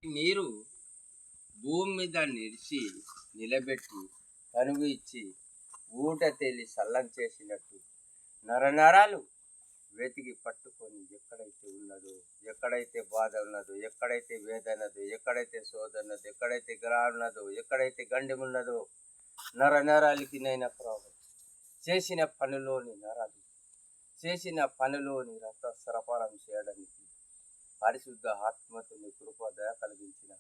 మీరు భూమి మీద నిలబెట్టి కనుగు ఇచ్చి ఊట తేలి సల్లం చేసినట్టు నరనరాలు వెతికి పట్టుకొని ఎక్కడైతే ఉన్నదో, ఎక్కడైతే బాధ ఉన్నదో, ఎక్కడైతే వేదనదో, ఎక్కడైతే శోధనదో, ఎక్కడైతే గ్రహం ఉన్నదో, ఎక్కడైతే గండం ఉన్నదో నరనరాలకి నైనా ప్రభు చేసిన పనిలోని నరాలు చేసిన పనిలోని రక్త సరఫరం చేయడానికి పరిశుద్ధ ఆత్మతో నీ కృప దయ కలిగించిన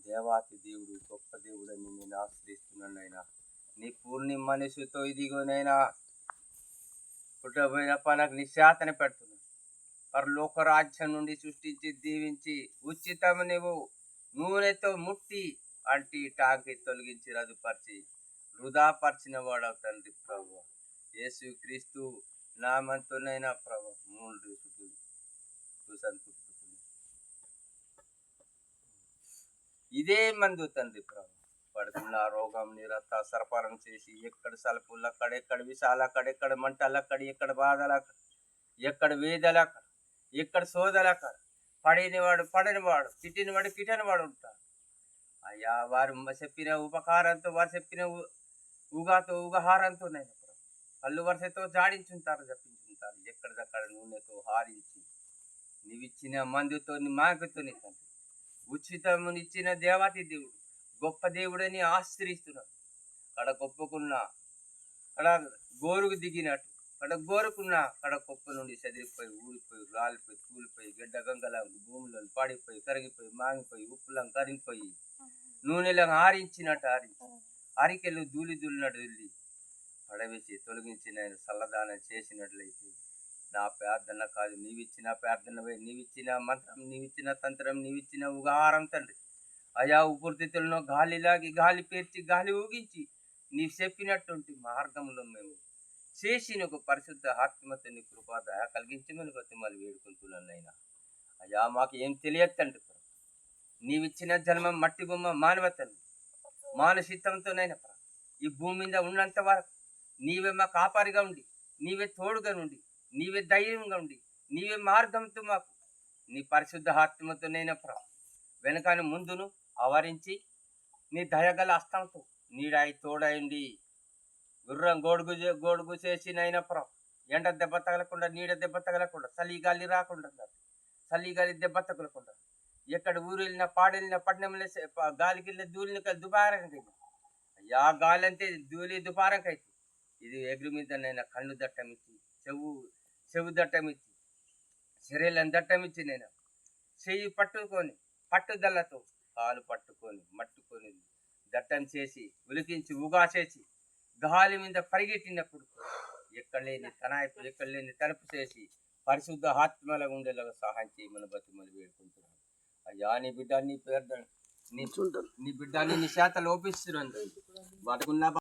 దేవాతి దేవుడు గొప్ప దేవుడని నేను ఆశ్రయిస్తున్నానైనా. నీ పూర్ణి మనసుతో ఇదిగోనైనా పుట్టబోయిన పనకు నిశాతన పెడుతున్నాను. పరలోక రాజ్యం నుండి సృష్టించి దీవించి ఉచితం నువ్వు నూనెతో ముట్టి అంటి టాంకి తొలగించి రద్దుపరిచి వృధాపరిచిన వాడవు తండ్రి ప్రభు. యేసు క్రీస్తు నామంతోనైనా ప్రభు మూడు సంతృప్తి ఇదే మందు తండ్రి ప్రభు. పడుతున్న రోగం నిరత సరఫరం చేసి ఎక్కడ సలుపులు అక్కడ, ఎక్కడ విషాలు అక్కడ, ఎక్కడ మంటలు అక్కడ, ఎక్కడ బాధలు అక్కడ, ఎక్కడ వేదలు అక్కడ, ఎక్కడ సోదలు అక్కడ, పడినవాడు తిట్టినవాడు కిటనవాడు ఉంటాడు. అయ్యా వారు చెప్పిన ఉపకారంతో, వారు చెప్పిన ఉగహారంతో నేను కళ్ళు వరుసతో జాడించుంటారు, చెప్పించుంటారు. ఎక్కడిదక్కడ నూనెతో హారించి నీవిచ్చిన మందుతో మాకుతో తండ్రి ఉచితమునిచ్చిన దేవాతి దేవుడు గొప్ప దేవుడని ఆశ్రయిస్తున్నాడు. అక్కడ గొప్పకున్న అక్కడ గోరుకు దిగినట్టు అక్కడ గోరుకున్న అక్కడ గొప్ప నుండి చదిరిపోయి ఊడిపోయి రాలిపోయి కూలిపోయి గడ్డ గంగల భూమిలో పాడిపోయి కరిగిపోయి మాగిపోయి ఉప్పులం కరిగిపోయి నూనెలను ఆరించినట్టు అరికెళ్ళు దూలినట్టు వెళ్ళి పడవేసి తొలగించిన చల్లదానం చేసినట్లయితే నా ప్రార్థన కాదు, నీవిచ్చిన ప్రార్థనవే, నీవిచ్చిన మంత్రం, నీవిచ్చిన తంత్రం, నీవిచ్చిన ఉగాహారం తండ్రి. అయా ఉపరితితులను గాలి పేర్చి గాలి ఊగించి నీవు చెప్పినటువంటి మార్గంలో మేము చేసిన ఒక పరిశుద్ధ ఆత్మతో నీ కృపా దయ కలిగించమని మళ్ళీ వేడుకుంటున్నానైనా. అయ్యా మాకు ఏం తెలియదు తండ్రి. నీవిచ్చిన జన్మం మట్టి బొమ్మ మానవతను మానసిత్తంతోనైనా ఈ భూమి మీద ఉన్నంత వరకు నీవే మా కాపారిగా ఉండి, నీవే తోడుగా ఉండి, నీవే ధైర్యంగా ఉండి, నీవే మార్గంతో మాకు నీ పరిశుద్ధ ఆత్మతోనైనా వెనకాని ముందును ఆవరించి నీ దయగల హస్తంతో నీడాయి తోడైంది గుర్రం గోడుగు చేసినైనా ఎండ దెబ్బ తగలకుండా, నీడ దెబ్బ తగలకుండా, చలిగాలి రాకుండా, చలిగాలి దెబ్బ తగలకుండా, ఎక్కడ ఊరు వెళ్ళినా పాడెళ్ళినా పట్టణం గాలికి వెళ్ళిన ధూళిని దుపారంగా అయ్యా గాలి అంతే ధూళి దుపారంకైతే ఇది ఎగురు మీద నైనా కళ్ళు దట్టమిచ్చి చెవు దట్టమిచ్చి శరీరం దట్టమిచ్చి నేను చెయ్యి పట్టుకొని పట్టుదలతో కాలు మట్టుకొని దట్టం చేసి ఉలికించి ఉగా చేసి గాలి మీద పరిగెట్టినప్పుడు ఎక్కడ లేని తలుపు చేసి పరిశుద్ధ ఆత్మల ఉండేలాగా సహాయం చేయమని బతిమని వేడుకుంటున్నాను. అయ్యా నీ బిడ్డ నీ పేరు నీ బిడ్డ నీ శాత లోపిస్తున్నాను వాటికున్న